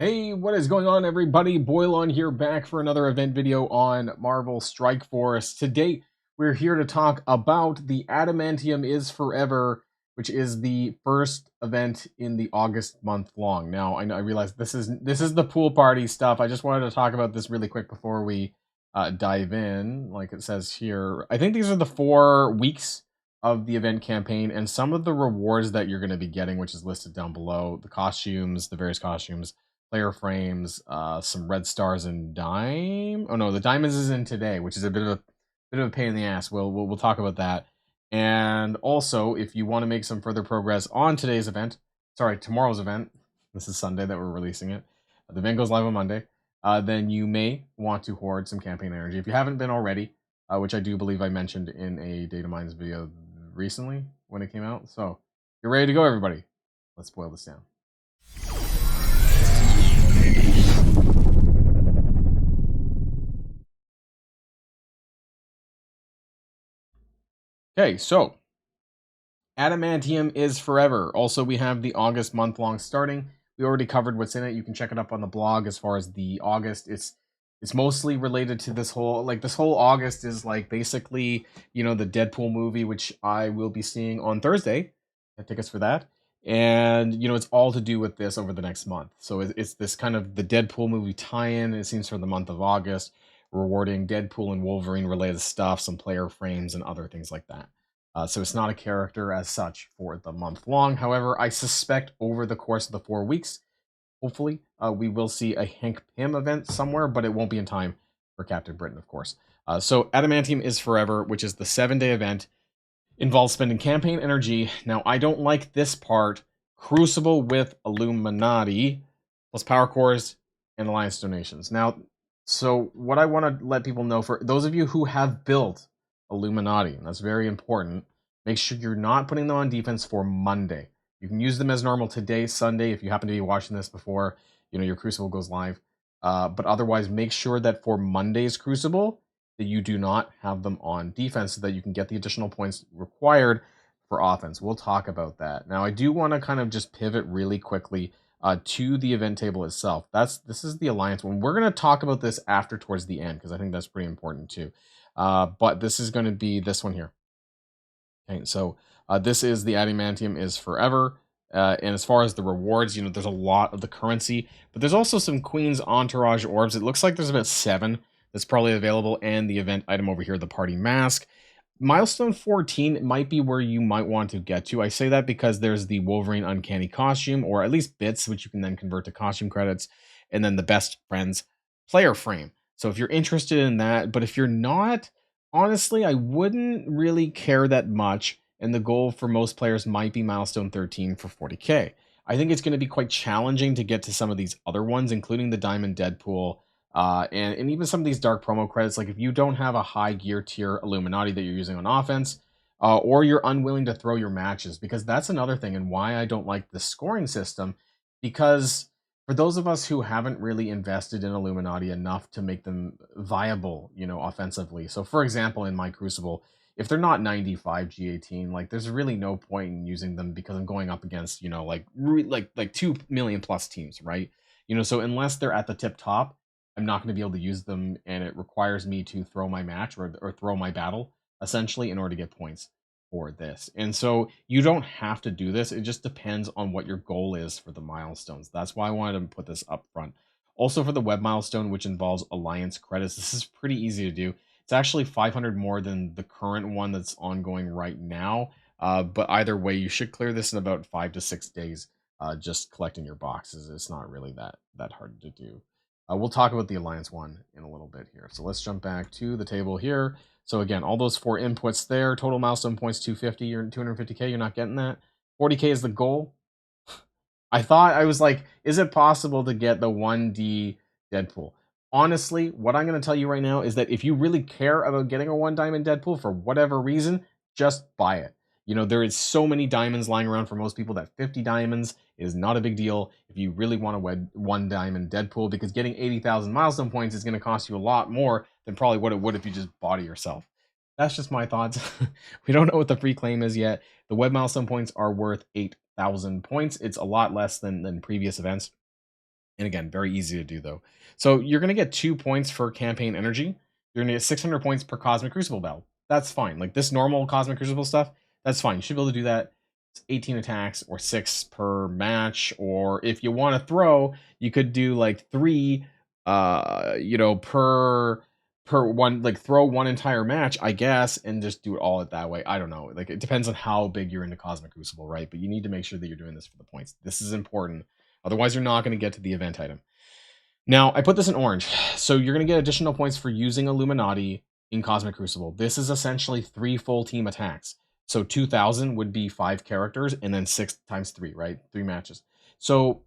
Hey, what is going on, everybody? Boilon here, back for another event video on Marvel Strike Force. Today, we're here to talk about the Adamantium is Forever, which is the first event in the August month long. Now, I realize this is the pool party stuff. I just wanted to talk about this really quick before we dive in, like it says here. I think these are the 4 weeks of the event campaign and some of the rewards that you're going to be getting, which is listed down below. The costumes, the various costumes, player frames, some red stars and dime. Oh no, the diamonds is in today, which is a bit of a pain in the ass. We'll talk about that. And also, if you want to make some further progress on today's event, sorry, tomorrow's event. This is Sunday that we're releasing it. The event goes live on Monday. Then you may want to hoard some campaign energy if you haven't been already, which I do believe I mentioned in a Data Mines video recently when it came out. So you're ready to go, everybody. Let's boil this down. Okay, so Adamantium is Forever. Also, we have the August month-long starting. We already covered what's in it. You can check it up on the blog as far as the August. It's mostly related to this whole August is like basically, the Deadpool movie, which I will be seeing on Thursday. I have tickets for that. And, it's all to do with this over the next month. So it's this kind of the Deadpool movie tie-in, it seems, for the month of August, rewarding Deadpool and Wolverine related stuff, some player frames, and other things like that. So it's not a character as such for the month long. However, I suspect over the course of the 4 weeks, hopefully, we will see a Hank Pym event somewhere, but it won't be in time for Captain Britain, of course. So Adamantium is Forever, which is the 7-day event, involves spending campaign energy. Now, I don't like this part. Crucible with Illuminati, plus power cores and alliance donations. Now, so what I want to let people know, for those of you who have built Illuminati, and that's very important, make sure you're not putting them on defense for Monday. You can use them as normal today, Sunday, if you happen to be watching this before your Crucible goes live. But otherwise, make sure that for Monday's Crucible, that you do not have them on defense so that you can get the additional points required for offense. We'll talk about that. Now, I do want to kind of just pivot really quickly to the event table itself. This is the Alliance one. We're going to talk about this after towards the end because I think that's pretty important too. But this is going to be this one here. Okay, so this is the Adamantium is Forever. And as far as the rewards, there's a lot of the currency, but there's also some Queen's Entourage orbs. It looks like there's about 7 that's probably available, and the event item over here, the Party Mask. Milestone 14 might be where you might want to get to. I say that because there's the Wolverine Uncanny Costume, or at least bits, which you can then convert to costume credits, and then the Best Friends player frame. So if you're interested in that, but if you're not, honestly, I wouldn't really care that much, and the goal for most players might be Milestone 13 for 40k. I think it's going to be quite challenging to get to some of these other ones, including the Diamond Deadpool, and even some of these dark promo credits. Like if you don't have a high gear tier Illuminati that you're using on offense, or you're unwilling to throw your matches, because that's another thing and why I don't like the scoring system, because for those of us who haven't really invested in Illuminati enough to make them viable, offensively. So for example, in my Crucible, if they're not 95 G18, like there's really no point in using them because I'm going up against, like 2 million plus teams, right? So unless they're at the tip top, I'm not going to be able to use them, and it requires me to throw my match or throw my battle essentially in order to get points for this. And so you don't have to do this. It just depends on what your goal is for the milestones. That's why I wanted to put this up front. Also for the web milestone, which involves alliance credits, this is pretty easy to do. It's actually 500 more than the current one that's ongoing right now. But either way, you should clear this in about 5 to 6 days. Just collecting your boxes. It's not really that hard to do. We'll talk about the Alliance one in a little bit here. So let's jump back to the table here. So again, all those 4 inputs there. Total milestone points 250. You're 250k. You're not getting that. 40k is the goal. I was like, is it possible to get the 1D Deadpool? Honestly, what I'm going to tell you right now is that if you really care about getting a 1 diamond Deadpool for whatever reason, just buy it. There is so many diamonds lying around for most people that 50 diamonds is not a big deal if you really want to 1 diamond Deadpool, because getting 80,000 milestone points is going to cost you a lot more than probably what it would if you just bought it yourself. That's just my thoughts. We don't know what the free claim is yet. The web milestone points are worth 8,000 points. It's a lot less than previous events. And again, very easy to do though. So you're going to get 2 points for campaign energy. You're going to get 600 points per Cosmic Crucible battle. That's fine. Like this normal Cosmic Crucible stuff, that's fine. You should be able to do that. It's 18 attacks or 6 per match. Or if you want to throw, you could do like 3, per one, like throw one entire match, I guess, and just do it all it that way. I don't know. Like it depends on how big you're into Cosmic Crucible, right? But you need to make sure that you're doing this for the points. This is important. Otherwise, you're not going to get to the event item. Now, I put this in orange. So you're going to get additional points for using Illuminati in Cosmic Crucible. This is essentially 3 full team attacks. So 2,000 would be 5 characters, and then 6 times 3, right? 3 matches. So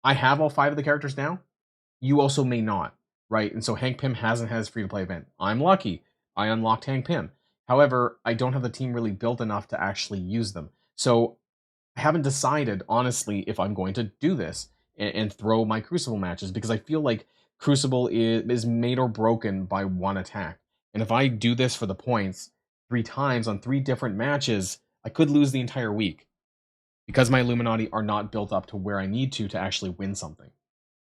I have all 5 of the characters now. You also may not, right? And so Hank Pym hasn't had his free-to-play event. I'm lucky. I unlocked Hank Pym. However, I don't have the team really built enough to actually use them. So I haven't decided, honestly, if I'm going to do this and throw my Crucible matches, because I feel like Crucible is made or broken by one attack. And if I do this for the points 3 times on 3 different matches, I could lose the entire week because my Illuminati are not built up to where I need to actually win something.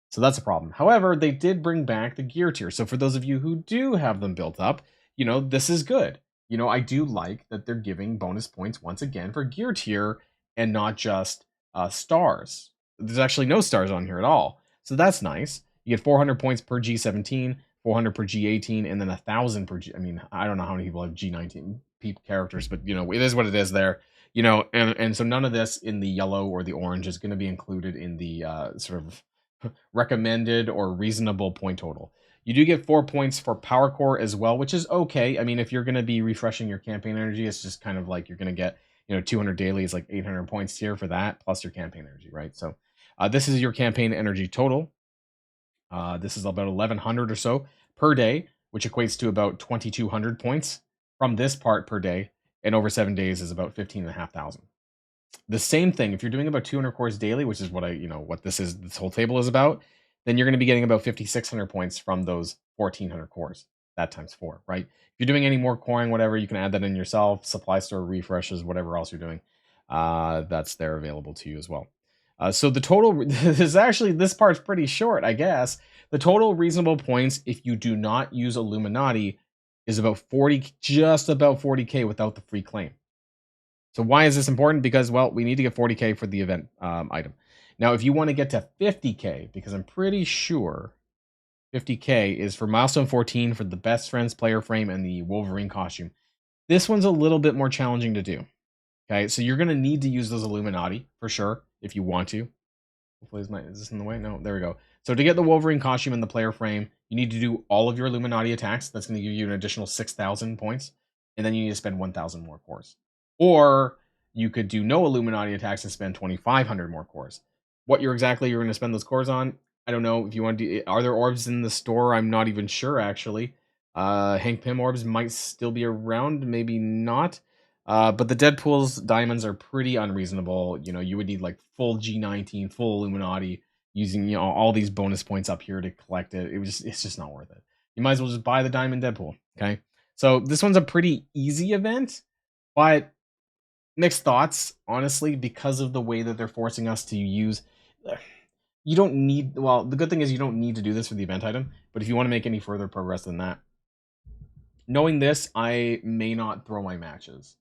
So that's a problem. However, they did bring back the gear tier. So for those of you who do have them built up, this is good. I do like that they're giving bonus points once again for gear tier and not just stars. There's actually no stars on here at all. So that's nice. You get 400 points per G17, 400 per G18, and then 1,000 per G. I mean, I don't know how many people have G19 characters, but it is what it is there. And so none of this in the yellow or the orange is going to be included in the sort of recommended or reasonable point total. You do get 4 points for Power Core as well, which is okay. I mean, if you're going to be refreshing your campaign energy, it's just kind of like you're going to get 200 daily is like 800 points here for that, plus your campaign energy, right? So this is your campaign energy total. This is about 1,100 or so per day, which equates to about 2,200 points from this part per day, and over 7 days is about 15,500. The same thing, if you're doing about 200 cores daily, which is what what this whole table is about, then you're going to be getting about 5,600 points from those 1,400 cores. That times 4, right? If you're doing any more coring, whatever, you can add that in yourself. Supply store refreshes, whatever else you're doing, that's there available to you as well. So the total is actually, this part's pretty short, I guess. The total reasonable points if you do not use Illuminati is about 40, just about 40k without the free claim. So why is this important? Because, well, we need to get 40k for the event item. Now, if you want to get to 50k, because I'm pretty sure 50k is for milestone 14 for the best friends player frame and the Wolverine costume. This one's a little bit more challenging to do. Okay, so you're going to need to use those Illuminati for sure if you want to. Hopefully, is this in the way? No, there we go. So to get the Wolverine costume and the player frame, you need to do all of your Illuminati attacks. That's going to give you an additional 6,000 points. And then you need to spend 1,000 more cores. Or you could do no Illuminati attacks and spend 2,500 more cores. What you're going to spend those cores on, I don't know. If you want to, are there orbs in the store? I'm not even sure, actually. Hank Pym orbs might still be around, maybe not. But the Deadpool's diamonds are pretty unreasonable. You would need like full G19, full Illuminati, using all these bonus points up here to collect it. It's just not worth it. You might as well just buy the diamond Deadpool. Okay, so this one's a pretty easy event, but mixed thoughts, honestly, because of the way that they're forcing us to use. You don't need. Well, the good thing is you don't need to do this for the event item. But if you want to make any further progress than that, knowing this, I may not throw my matches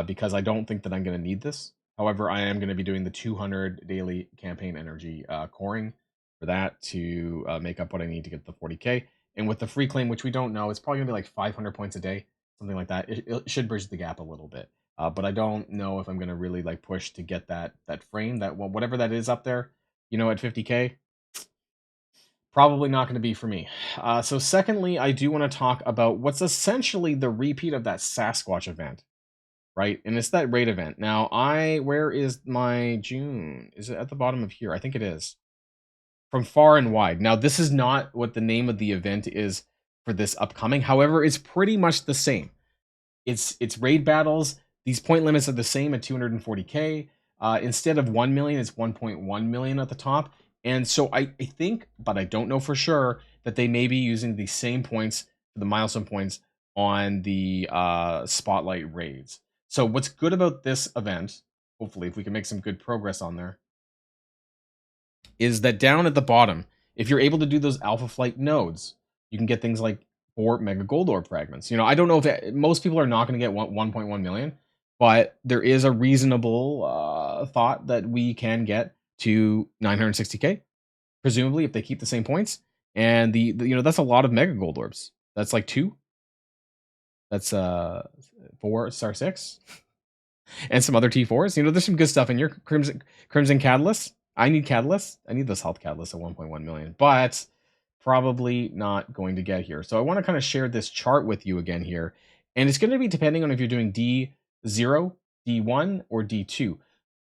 because I don't think that I'm going to need this. However, I am going to be doing the 200 daily campaign energy coring for that to make up what I need to get the 40k. And with the free claim, which we don't know, it's probably going to be like 500 points a day, something like that. It should bridge the gap a little bit. But I don't know if I'm going to really like push to get that frame, that whatever that is up there, at 50k. Probably not going to be for me. So secondly, I do want to talk about what's essentially the repeat of that Sasquatch event, right? And it's that raid event. Now, where is my June? Is it at the bottom of here? I think it is. From Far and Wide. Now, this is not what the name of the event is for this upcoming. However, it's pretty much the same. It's raid battles. These point limits are the same at 240k. Instead of 1 million, it's 1.1 million at the top. And so I think, but I don't know for sure, that they may be using the same points, the milestone points, on the spotlight raids. So what's good about this event, hopefully, if we can make some good progress on there. is that down at the bottom, if you're able to do those Alpha Flight nodes, you can get things like 4 Mega Gold Orb fragments. You know, I don't know if most people are not going to get 1.1 million, but there is a reasonable thought that we can get to 960k, presumably if they keep the same points. And you know, that's a lot of Mega Gold Orbs. That's like 2. That's 4 star 6. And some other T4s. You know, there's some good stuff in your Crimson Catalyst. I need Catalyst. I need this health Catalyst at 1.1 million, but probably not going to get here. So I want to kind of share this chart with you again here. And it's going to be depending on if you're doing D0, D1, or D2.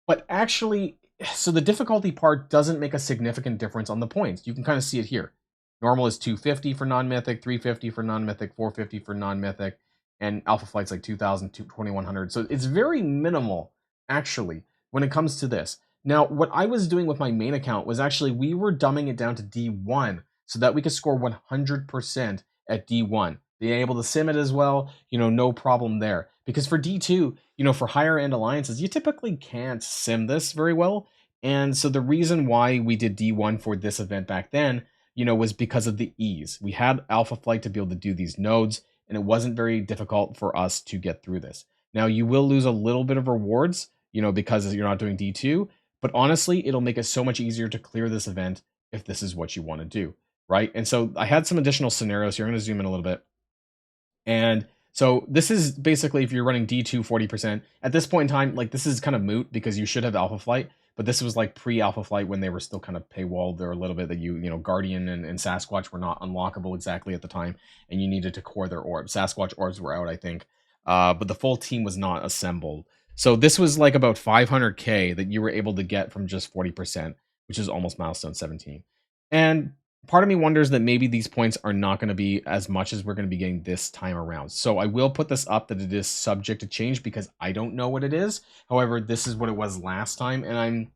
But actually, so the difficulty part doesn't make a significant difference on the points. You can kind of see it here. Normal is 250 for non-mythic, 350 for non-mythic, 450 for non-mythic, and Alpha Flight's like 2,000, 2,100. So it's very minimal, actually, when it comes to this. Now, what I was doing with my main account was actually we were dumbing it down to D1 so that we could score 100% at D1. Being able to sim it as well, you know, no problem there. Because for D2, you know, for higher end alliances, you typically can't sim this very well. And so the reason why we did D1 for this event back then, you know, was because of the ease. We had Alpha Flight to be able to do these nodes, and it wasn't very difficult for us to get through this. Now, you will lose a little bit of rewards, you know, because you're not doing D2, but honestly, it'll make it so much easier to clear this event if this is what you want to do, right? And so I had some additional scenarios here. I'm going to zoom in a little bit. And so this is basically if you're running D2 40%. At this point in time, like this is kind of moot because you should have Alpha Flight, but this was like pre-Alpha Flight when they were still kind of paywalled there a little bit, that you know, Guardian and Sasquatch were not unlockable exactly at the time, and you needed to core their orbs. Sasquatch orbs were out, I think, but the full team was not assembled. So this was like about 500k that you were able to get from just 40%, which is almost milestone 17. And part of me wonders that maybe these points are not going to be as much as we're going to be getting this time around. So I will put this up that it is subject to change because I don't know what it is. However, this is what it was last time, and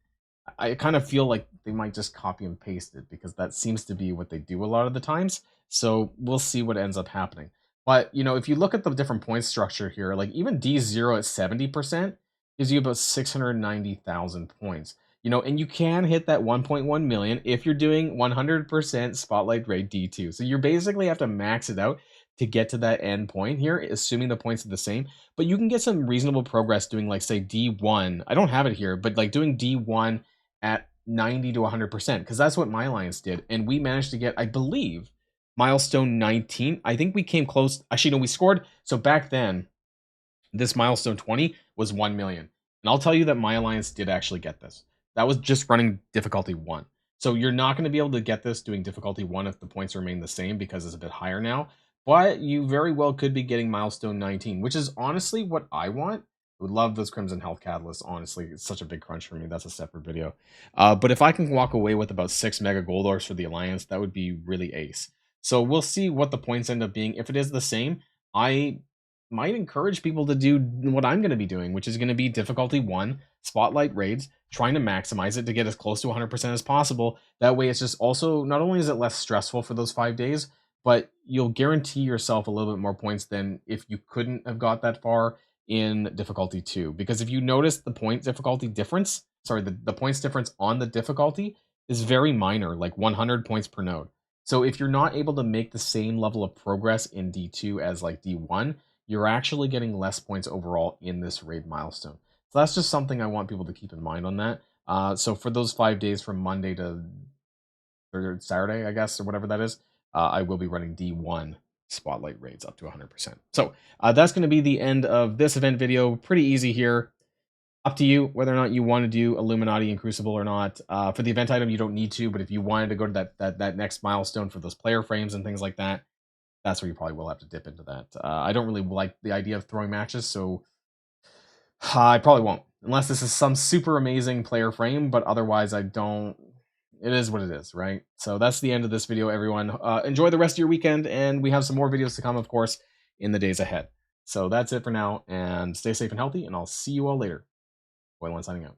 I kind of feel like they might just copy and paste it because that seems to be what they do a lot of the times. So we'll see what ends up happening. But, you know, if you look at the different point structure here, like even D0 at 70% gives you about 690,000 points. You know, and you can hit that 1.1 million if you're doing 100% Spotlight Raid D2. So you basically have to max it out to get to that end point here, assuming the points are the same. But you can get some reasonable progress doing, like, say, D1. I don't have it here, but like doing D1 at 90 to 100%, because that's what my alliance did. And we managed to get, I believe, milestone 19. I think we came close. Actually, no, we scored. So back then, this milestone 20 was 1 million. And I'll tell you that my alliance did actually get this. That was just running difficulty 1. So you're not going to be able to get this doing difficulty 1 if the points remain the same because it's a bit higher now. But you very well could be getting milestone 19, which is honestly what I want. I would love those Crimson Health Catalysts, honestly. It's such a big crunch for me. That's a separate video. But if I can walk away with about 6 Mega Gold Orbs for the Alliance, that would be really ace. So we'll see what the points end up being. If it is the same, I might encourage people to do what I'm going to be doing, which is going to be difficulty 1, Spotlight Raids, trying to maximize it to get as close to 100% as possible. That way it's just also, not only is it less stressful for those 5 days, but you'll guarantee yourself a little bit more points than if you couldn't have got that far in difficulty 2. Because if you notice the point difficulty difference, the points difference on the difficulty is very minor, like 100 points per node. So if you're not able to make the same level of progress in D2 as like D1, you're actually getting less points overall in this raid milestone. So that's just something I want people to keep in mind on that. So for those 5 days from Monday to Saturday, I guess, or whatever that is, I will be running D1 Spotlight Raids up to 100%. So that's going to be the end of this event video. Pretty easy here. Up to you whether or not you want to do Illuminati and Crucible or not. For the event item, you don't need to, but if you wanted to go to that next milestone for those player frames and things like that, that's where you probably will have to dip into that. I don't really like the idea of throwing matches, so I probably won't. Unless this is some super amazing player frame, but otherwise I don't. It is what it is, right? So that's the end of this video, everyone. Enjoy the rest of your weekend, and we have some more videos to come, of course, in the days ahead. So that's it for now, and stay safe and healthy, and I'll see you all later. Boilon signing out.